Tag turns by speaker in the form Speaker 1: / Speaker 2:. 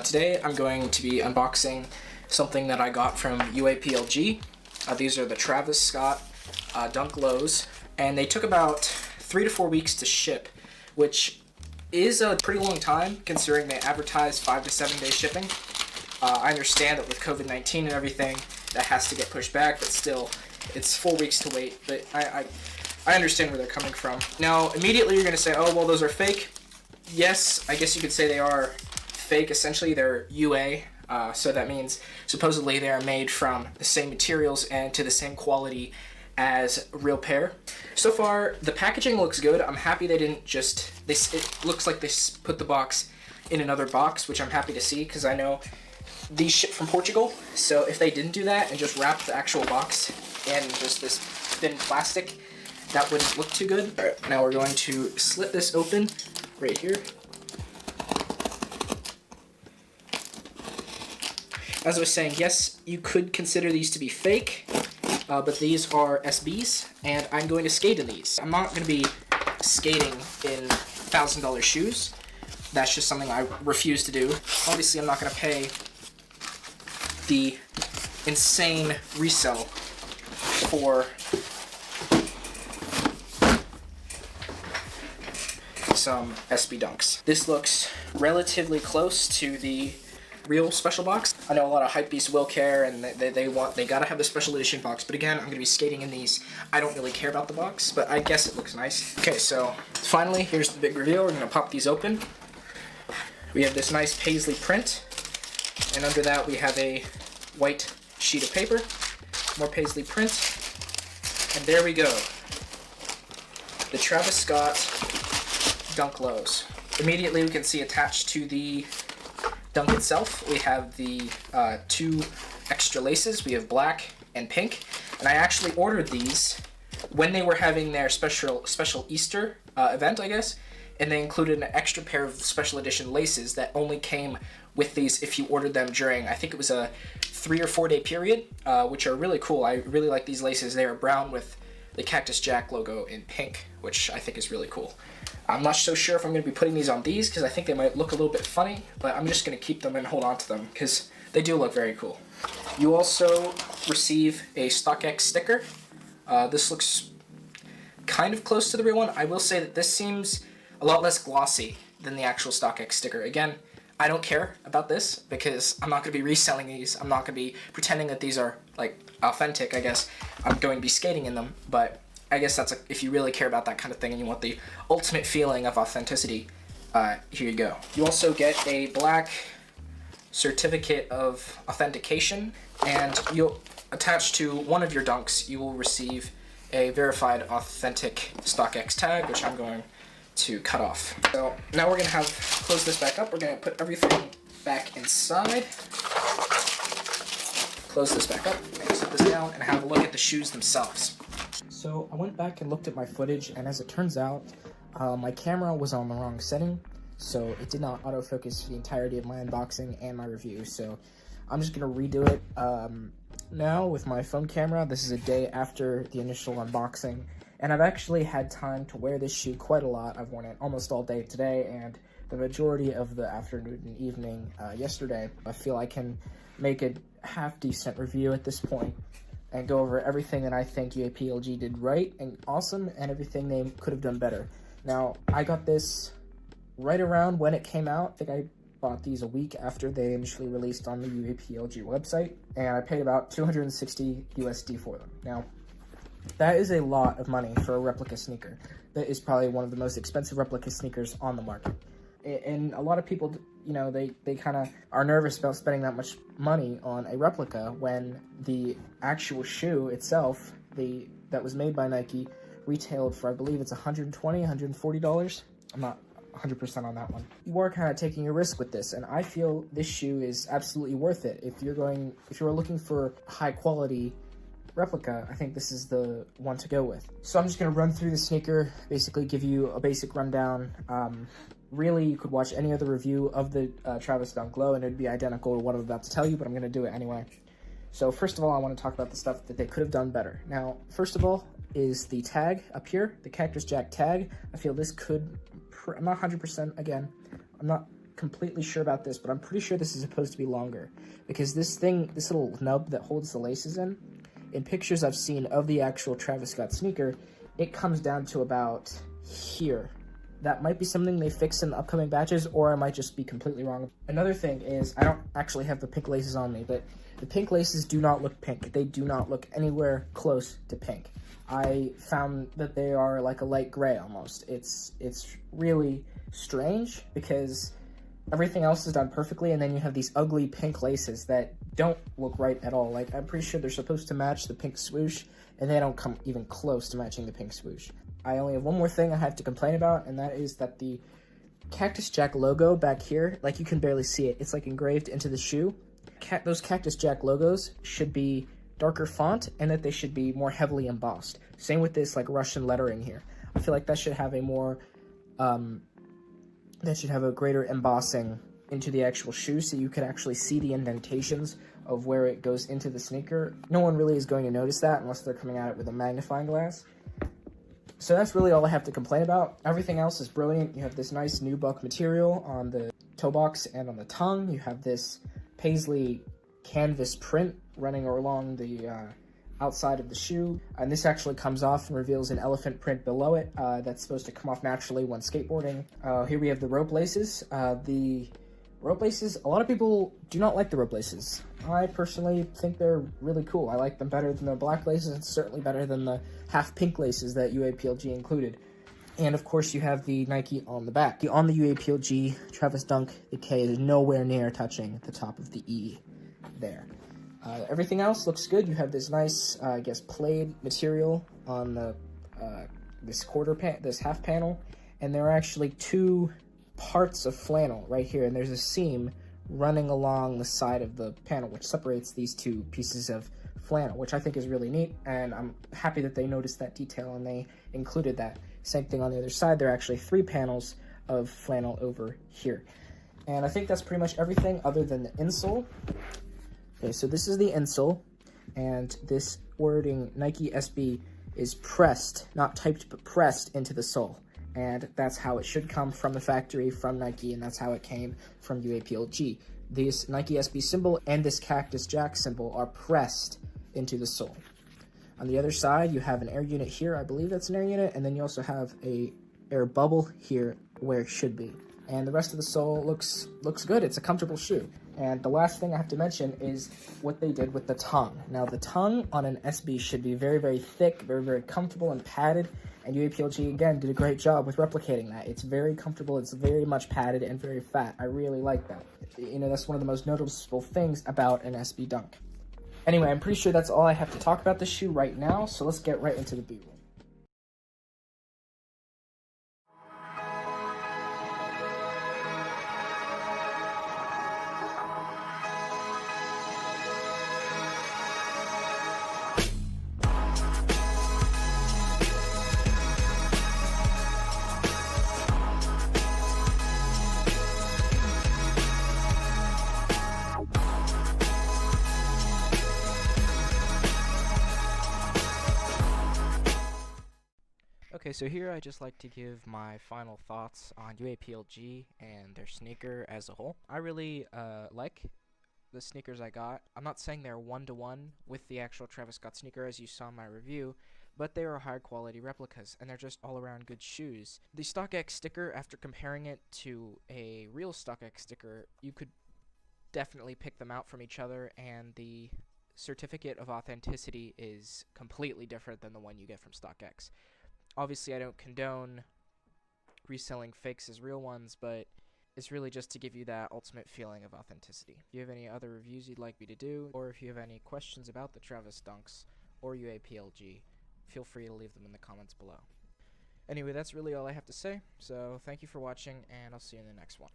Speaker 1: Today I'm going to be unboxing something that I got from UAPLG. These are the Travis Scott Dunk Lows, and they took about 3 to 4 weeks to ship, which is a pretty long time considering they advertise 5 to 7 day shipping. I understand that with COVID-19 and everything, that has to get pushed back, but still, it's 4 weeks to wait. But I understand where they're coming from. Now, immediately you're going to say, oh, well, those are fake. Yes, I guess you could say they are fake. Essentially, they're UA, so that means supposedly they are made from the same materials and to the same quality as a real pair. So far, the packaging looks good. I'm happy they didn't just, it looks like they put the box in another box, which I'm happy to see because I know these ship from Portugal. So if they didn't do that and just wrap the actual box in just this thin plastic, that wouldn't look too good. All right, now we're going to slit this open right here. As I was saying, yes, you could consider these to be fake, but these are SBs, and I'm going to skate in these. I'm not going to be skating in $1,000 shoes. That's just something I refuse to do. Obviously, I'm not going to pay the insane resell for some SB Dunks. This looks relatively close to the real special box. I know a lot of hypebeasts will care and they gotta have the special edition box, but again, I'm gonna be skating in these. I don't really care about the box, but I guess it looks nice. Okay, so finally, here's the big reveal. We're gonna pop these open. We have this nice paisley print, and under that we have a white sheet of paper, more paisley print, and there we go. The Travis Scott Dunk Lows. Immediately we can see attached to the dunk itself, we have the 2 extra laces. We have black and pink, and I actually ordered these when they were having their special Easter event, I guess, and they included an extra pair of special edition laces that only came with these if you ordered them during, I think it was a 3 or 4 day period, which are really cool. I really like these laces. They are brown with the Cactus Jack logo in pink, which I think is really cool. I'm not so sure if I'm going to be putting these on these because I think they might look a little bit funny, but I'm just going to keep them and hold on to them because they do look very cool. You also receive a StockX sticker. This looks kind of close to the real one. I will say that this seems a lot less glossy than the actual StockX sticker. Again, I don't care about this because I'm not going to be reselling these. I'm not going to be pretending that these are like authentic, I guess. I'm going to be skating in them, but I guess that's if you really care about that kind of thing and you want the ultimate feeling of authenticity, here you go. You also get a black certificate of authentication, and you'll attach to one of your dunks, you will receive a verified authentic StockX tag, which I'm going to cut off. So now we're going to close this back up. We're going to put everything back inside. Close this back up, and set this down, and have a look at the shoes themselves. So I went back and looked at my footage, and as it turns out, my camera was on the wrong setting, so it did not autofocus for the entirety of my unboxing and my review. So I'm just going to redo it now with my phone camera. This is a day after the initial unboxing, and I've actually had time to wear this shoe quite a lot. I've worn it almost all day today, and the majority of the afternoon and evening yesterday. I feel I can make a half-decent review at this point and go over everything that I think UAPLG did right and awesome, and everything they could have done better. Now, I got this right around when it came out. I think I bought these a week after they initially released on the UAPLG website, and I paid about $260 USD for them. Now, that is a lot of money for a replica sneaker. That is probably one of the most expensive replica sneakers on the market. And a lot of people, you know, they kind of are nervous about spending that much money on a replica when the actual shoe itself, that was made by Nike, retailed for, I believe it's $120, $140. I'm not 100% on that one. You are kind of taking a risk with this, and I feel this shoe is absolutely worth it. If you're looking for high quality replica, I think this is the one to go with. So I'm just going to run through the sneaker, basically give you a basic rundown. Really, you could watch any other review of the Travis Dunk Low and it'd be identical to what I'm about to tell you, but I'm going to do it anyway. So first of all, I want to talk about the stuff that they could have done better. Now, first of all is the tag up here, the Cactus Jack tag. I feel this could, I'm not 100%, again, I'm not completely sure about this, but I'm pretty sure this is supposed to be longer, because this little nub that holds the laces in pictures I've seen of the actual Travis Scott sneaker, it comes down to about here. That might be something they fix in the upcoming batches, or I might just be completely wrong. Another thing is, I don't actually have the pink laces on me, but the pink laces do not look pink. They do not look anywhere close to pink. I found that they are like a light gray almost. It's really strange, because everything else is done perfectly, and then you have these ugly pink laces that don't look right at all. Like, I'm pretty sure they're supposed to match the pink swoosh, and they don't come even close to matching the pink swoosh. I only have one more thing I have to complain about, and that is that the Cactus Jack logo back here, like, you can barely see it. It's like engraved into the shoe. Those Cactus Jack logos should be darker font, and that they should be more heavily embossed. Same with this like Russian lettering here. I feel like that should have a more that should have a greater embossing into the actual shoe, so you could actually see the indentations of where it goes into the sneaker. No one really is going to notice that unless they're coming at it with a magnifying glass. So that's really all I have to complain about. Everything else is brilliant. You have this nice nubuck material on the toe box and on the tongue. You have this paisley canvas print running along the outside of the shoe, and this actually comes off and reveals an elephant print below it that's supposed to come off naturally when skateboarding. Here we have the rope laces. The rope laces, a lot of people do not like the rope laces. I personally think they're really cool. I like them better than the black laces, and certainly better than the half pink laces that UAPLG included. And of course you have the Nike on the back. On the UAPLG Travis Dunk, the K is nowhere near touching the top of the E there. Everything else looks good. You have this nice, I guess, plaid material on the this half panel, and there are actually two parts of flannel right here, and there's a seam running along the side of the panel which separates these two pieces of flannel, which I think is really neat, and I'm happy that they noticed that detail and they included that. Same thing on the other side. There are actually 3 panels of flannel over here, and I think that's pretty much everything other than the insole. Okay, so this is the insole, and this wording Nike SB is pressed, not typed, but pressed into the sole. And that's how it should come from the factory, from Nike, and that's how it came from UAPLG. This Nike SB symbol and this Cactus Jack symbol are pressed into the sole. On the other side, you have an air unit here. I believe that's an air unit, and then you also have a air bubble here where it should be. And the rest of the sole looks good. It's a comfortable shoe. And the last thing I have to mention is what they did with the tongue. Now, the tongue on an SB should be very, very thick, very, very comfortable and padded. And UAPLG, again, did a great job with replicating that. It's very comfortable, it's very much padded, and very fat. I really like that. You know, that's one of the most noticeable things about an SB Dunk. Anyway, I'm pretty sure that's all I have to talk about this shoe right now, so let's get right into the B-roll. Okay, so here I just like to give my final thoughts on UAPLG and their sneaker as a whole. I really like the sneakers I got. I'm not saying they're one-to-one with the actual Travis Scott sneaker as you saw in my review, but they are high quality replicas, and they're just all around good shoes. The StockX sticker, after comparing it to a real StockX sticker, you could definitely pick them out from each other, and the certificate of authenticity is completely different than the one you get from StockX. Obviously, I don't condone reselling fakes as real ones, but it's really just to give you that ultimate feeling of authenticity. If you have any other reviews you'd like me to do, or if you have any questions about the Travis Dunks or UAPLG, feel free to leave them in the comments below. Anyway, that's really all I have to say, so thank you for watching, and I'll see you in the next one.